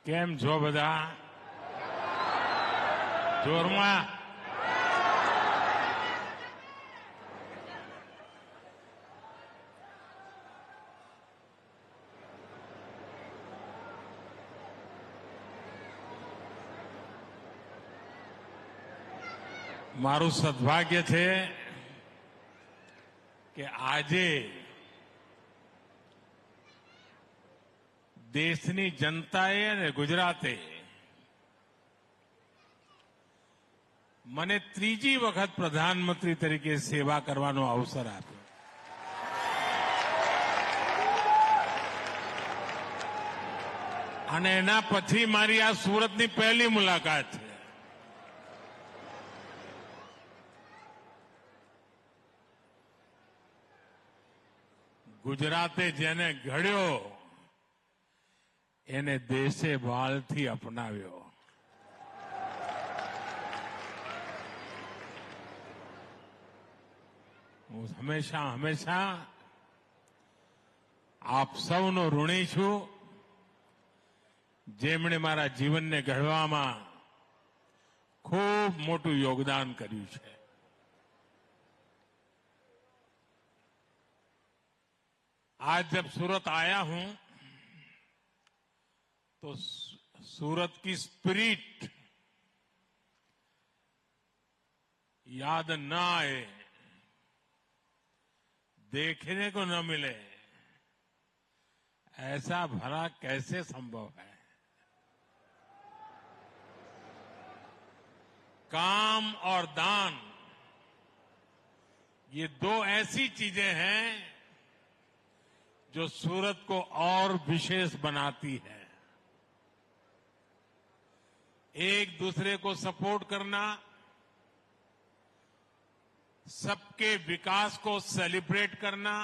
કેમ છો બધા? જોરમાં? મારું સદભાગ્ય છે કે આજે દેશની જનતાએ અને ગુજરાતે મને ત્રીજી વખત પ્રધાનમંત્રી તરીકે સેવા કરવાનો અવસર આપ્યો. અને એના પછી મારી આ સુરતની પહેલી મુલાકાત છે. ગુજરાતે જેને ઘડ્યો એને દેશે વાલથી અપનાવ્યો. હું હંમેશા આપ સૌનો ઋણી છું, જેમણે મારા જીવનને ઘડવામાં ખૂબ મોટું યોગદાન કર્યું છે. आज जब सूरत आया हूं तो सूरत की स्पिरिट याद न आए, देखने को न मिले, ऐसा भला कैसे संभव है? काम और दान, ये दो ऐसी चीजें हैं जो सूरत को और विशेष बनाती है. एक दूसरे को सपोर्ट करना, सबके विकास को सेलिब्रेट करना,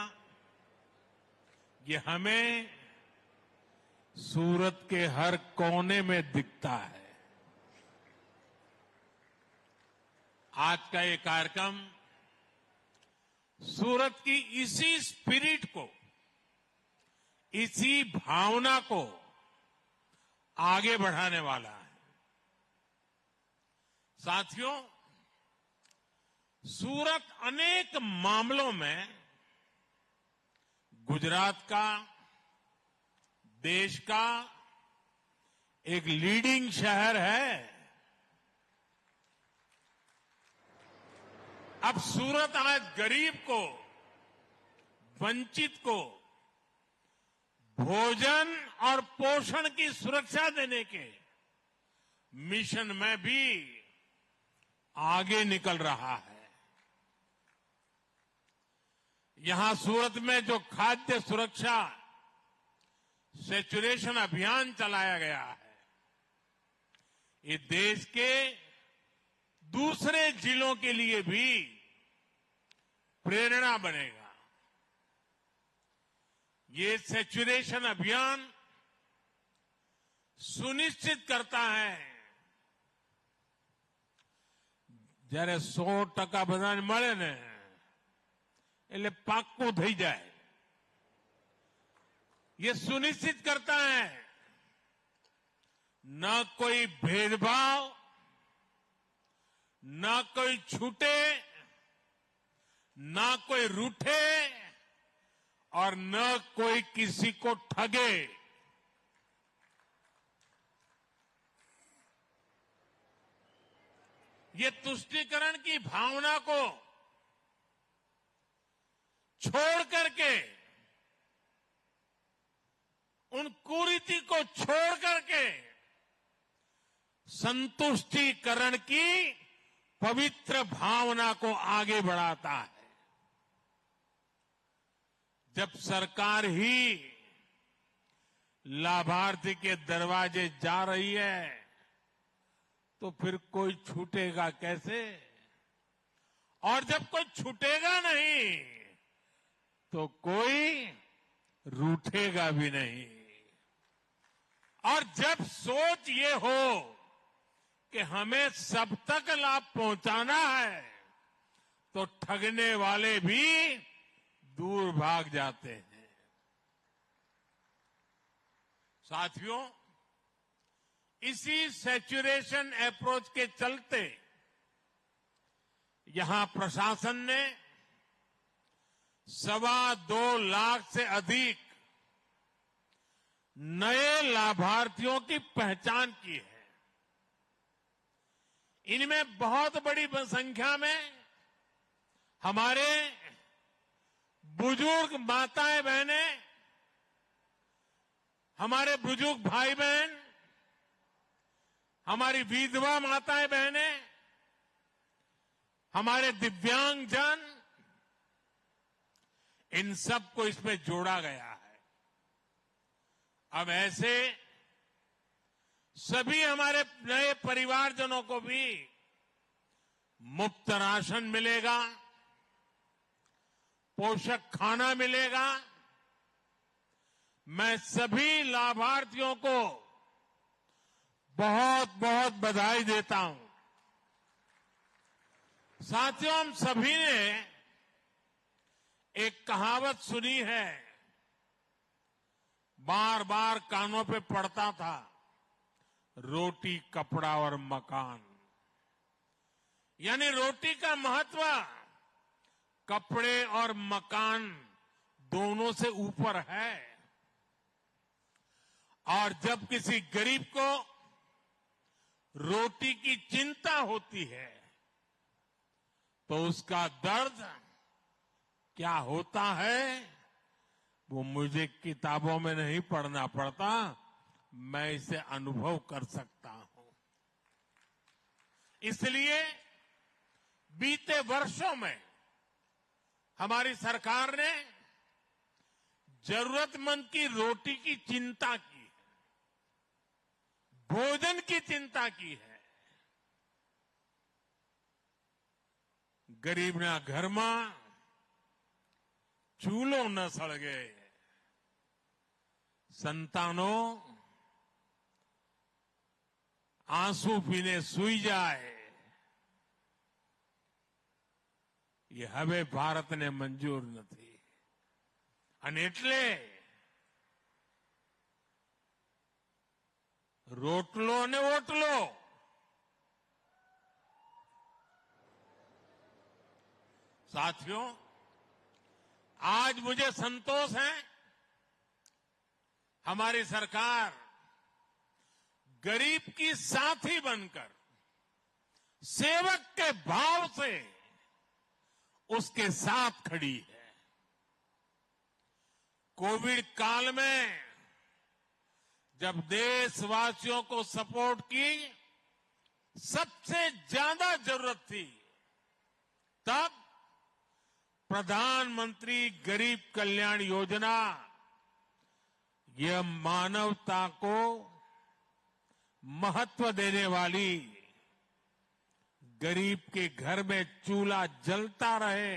ये हमें सूरत के हर कोने में दिखता है. आज का ये कार्यक्रम सूरत की इसी स्पिरिट को, इसी भावना को आगे बढ़ाने वाला है. साथियों, सूरत अनेक मामलों में गुजरात का, देश का एक लीडिंग शहर है. अब सूरत आज गरीब को, वंचित को भोजन और पोषण की सुरक्षा देने के मिशन में भी आगे निकल रहा है. यहां सूरत में जो खाद्य सुरक्षा सैचुरेशन अभियान चलाया गया है, ये देश के दूसरे जिलों के लिए भी प्रेरणा बनेगा. ये सैचुरेशन अभियान सुनिश्चित करता है જ્યારે 100% બધાને મળે ને એટલે પાક્કું થઈ જાય. ये सुनिश्चित करता है न कोई भेदभाव, न कोई छूटे, न कोई रूठे और न कोई किसी को ठगे. ये तुष्टीकरण की भावना को छोड़ करके, उन कुरीति को छोड़ करके संतुष्टीकरण की पवित्र भावना को आगे बढ़ाता है. जब सरकार ही लाभार्थी के दरवाजे जा रही है तो फिर कोई छूटेगा कैसे? और जब कोई छूटेगा नहीं तो कोई रूठेगा भी नहीं. और जब सोच ये हो कि हमें सब तक लाभ पहुंचाना है तो ठगने वाले भी दूर भाग जाते हैं. साथियों, इसी सैचुरेशन अप्रोच के चलते यहां प्रशासन ने 2.25 लाख से अधिक नए लाभार्थियों की पहचान की है। इनमें बहुत बड़ी संख्या में हमारे बुजुर्ग माताएं बहनें, हमारे बुजुर्ग भाई बहन, हमारी विधवा माताएं बहनें, हमारे दिव्यांगजन, इन सबको इसमें जोड़ा गया है। अब ऐसे सभी हमारे नए परिवारजनों को भी मुफ्त राशन मिलेगा, पोषक खाना मिलेगा। मैं सभी लाभार्थियों को बहुत बहुत बधाई देता हूं। साथियों, हम सभी ने एक कहावत सुनी है, बार बार कानों पे पड़ता था, रोटी कपड़ा और मकान। यानी रोटी का महत्व कपड़े और मकान दोनों से ऊपर है। और जब किसी गरीब को रोटी की चिंता होती है तो उसका दर्द क्या होता है वो मुझे किताबों में नहीं पढ़ना पड़ता, मैं इसे अनुभव कर सकता हूं। इसलिए बीते वर्षों में हमारी सरकार ने जरूरतमंद की रोटी की चिंता की है, भोजन की चिंता की है। गरीबना घરમાં ચૂલો ન સળગે, સંતાનો આંસુ પીને સૂઈ જાય, એ હવે ભારતને મંજૂર નથી। અને એટલે રોટલો ને ઓટલો, साथियों, आज मुझे संतोष है, हमारी सरकार गरीब की साथी बनकर सेवक के भाव से उसके साथ खड़ी है। कोविड काल में जब देशवासियों को सपोर्ट की सबसे ज्यादा जरूरत थी, तब प्रधानमंत्री गरीब कल्याण योजना यह मानवता को महत्व देने वाली, गरीब के घर में चूल्हा जलता रहे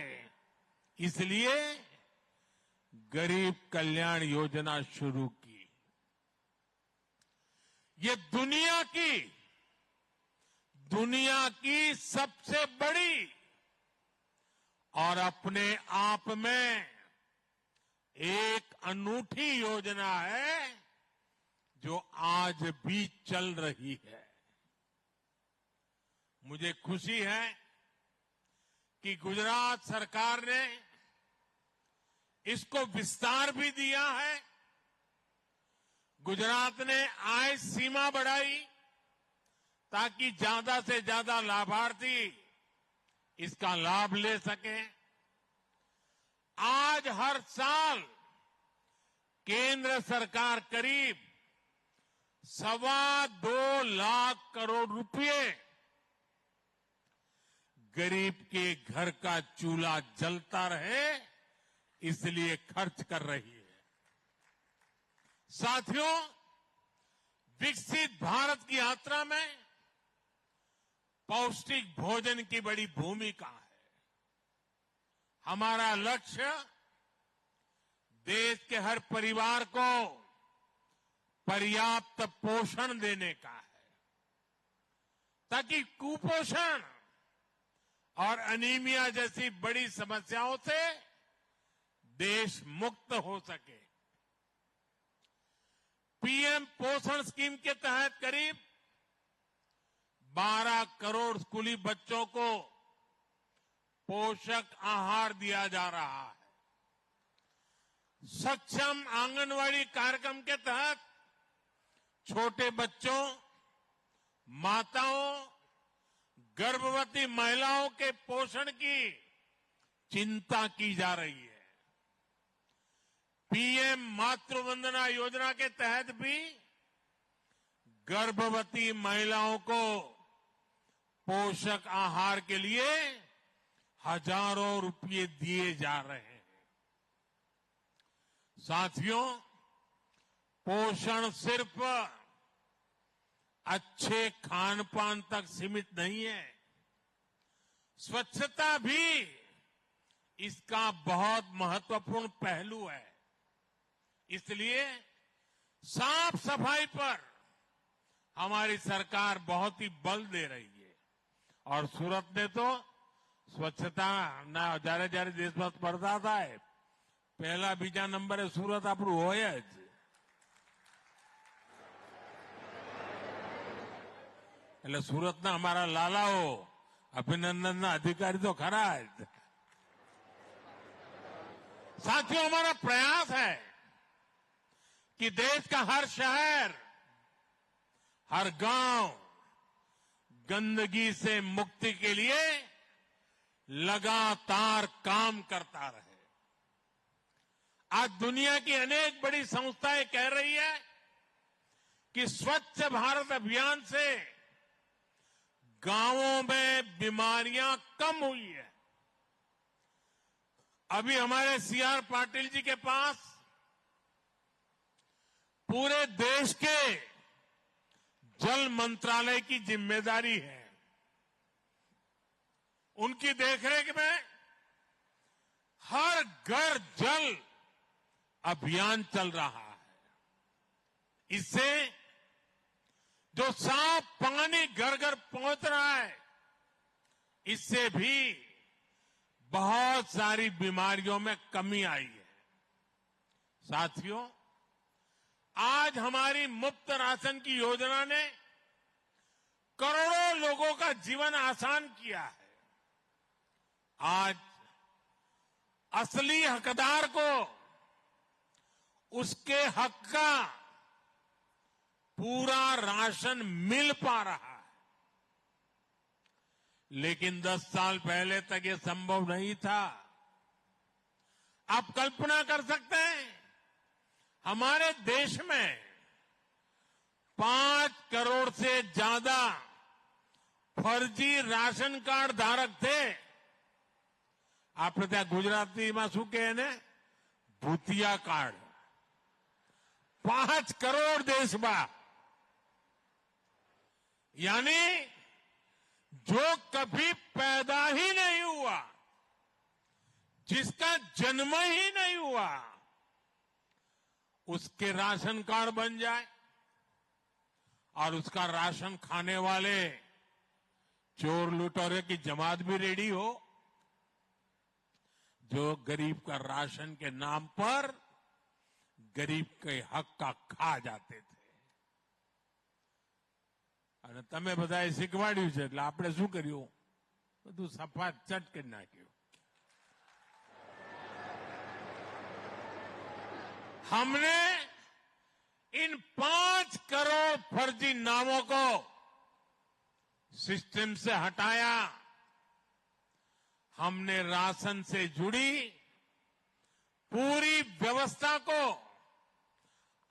इसलिए गरीब कल्याण योजना शुरू की। ये दुनिया की सबसे बड़ी और अपने आप में एक अनूठी योजना है जो आज भी चल रही है। मुझे खुशी है कि गुजरात सरकार ने इसको विस्तार भी दिया है। गुजरात ने आय सीमा बढ़ाई ताकि ज्यादा से ज्यादा लाभार्थी इसका लाभ ले सके। आज हर साल केंद्र सरकार करीब 2.25 लाख करोड़ रुपए गरीब के घर का चूल्हा जलता रहे इसलिए खर्च कर रही है। साथियों, विकसित भारत की यात्रा में पौष्टिक भोजन की बड़ी भूमिका है। हमारा लक्ष्य देश के हर परिवार को पर्याप्त पोषण देने का है ताकि कुपोषण और अनीमिया जैसी बड़ी समस्याओं से देश मुक्त हो सके। पीएम पोषण स्कीम के तहत करीब 12 करोड़ स्कूली बच्चों को पोषक आहार दिया जा रहा है। सक्षम आंगनवाड़ी कार्यक्रम के तहत छोटे बच्चों, माताओं, गर्भवती महिलाओं के पोषण की चिंता की जा रही है। पीएम मातृ वंदना योजना के तहत भी गर्भवती महिलाओं को पोषक आहार के लिए हजारों रुपये दिए जा रहे हैं। साथियों, पोषण सिर्फ अच्छे खान पान तक सीमित नहीं है, स्वच्छता भी इसका बहुत महत्वपूर्ण पहलू है। इसलिए साफ सफाई पर हमारी सरकार बहुत ही बल दे रही है और सूरत ने तो स्वच्छता ना જ્યારે જ્યારે દેશમાં સ્પર્ધા થાય પહેલા બીજા નંબરે સુરત આપણું હોય જ। એટલે સુરતના અમારા લાલાઓ અભિનંદનના અધિકારી તો ખરા જ। साथियों, हमारा प्रयास है कि देश का हर शहर, हर गांव गंदगी से मुक्ति के लिए लगातार काम करता रहे। आज दुनिया की अनेक बड़ी संस्थाएं कह रही है कि स्वच्छ भारत अभियान से गांवों में बीमारियां कम हुई है। अभी हमारे सीआर पाटिल जी के पास पूरे देश के जल मंत्रालय की जिम्मेदारी है। उनकी देखरेख में हर घर जल अभियान चल रहा है। इससे जो साफ पानी घर घर पहुंच रहा है, इससे भी बहुत सारी बीमारियों में कमी आई है। साथियों, आज हमारी मुफ्त राशन की योजना ने करोड़ों लोगों का जीवन आसान किया है। आज असली हकदार को उसके हक का पूरा राशन मिल पा रहा है। लेकिन 10 साल पहले तक ये संभव नहीं था। आप कल्पना कर सकते हैं, हमारे देश में 5 करोड़ से ज्यादा फर्जी राशन कार्ड धारक थे। આપણે ત્યાં ગુજરાતીમાં શું કહે ને, ભૂતિયા કાર્ડ। 5 करोड़ देश में, यानी जो कभी पैदा ही नहीं हुआ, जिसका जन्म ही नहीं हुआ, उसके राशन कार्ड बन जाए और उसका राशन खाने वाले चोर लुटेरे की जमात भी रेडी हो, जो गरीब का राशन के नाम पर गरीब के हक का खा जाते थे। અને તમે બધાએ શીખવાડ્યું છે એટલે આપણે શું કર્યું, બધું સફાત ચટ કરી નાખ્યું। हमने इन 5 करोड़ फर्जी नामों को सिस्टम से हटाया। हमने राशन से जुड़ी पूरी व्यवस्था को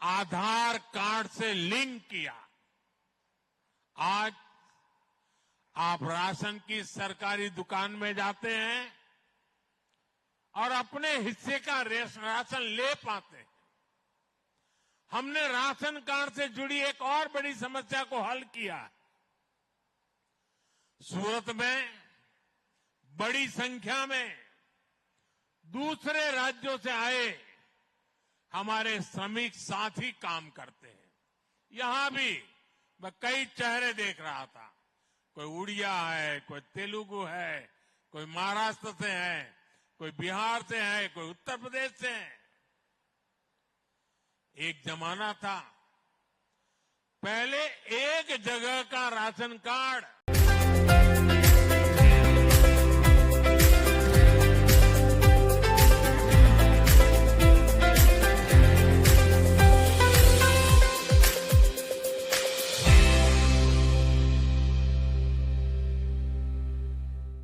आधार कार्ड से लिंक किया। आज आप राशन की सरकारी दुकान में जाते हैं और अपने हिस्से का राशन ले पाते हैं। हमने राशन कार्ड से जुड़ी एक और बड़ी समस्या को हल किया। सूरत में बड़ी संख्या में दूसरे राज्यों से आए हमारे श्रमिक साथी काम करते हैं। यहां भी मैं कई चेहरे देख रहा था। कोई उड़िया है, कोई तेलुगु है, कोई महाराष्ट्र से है, कोई बिहार से है, कोई उत्तर प्रदेश से है। एक जमाना था पहले एक जगह का राशन कार्ड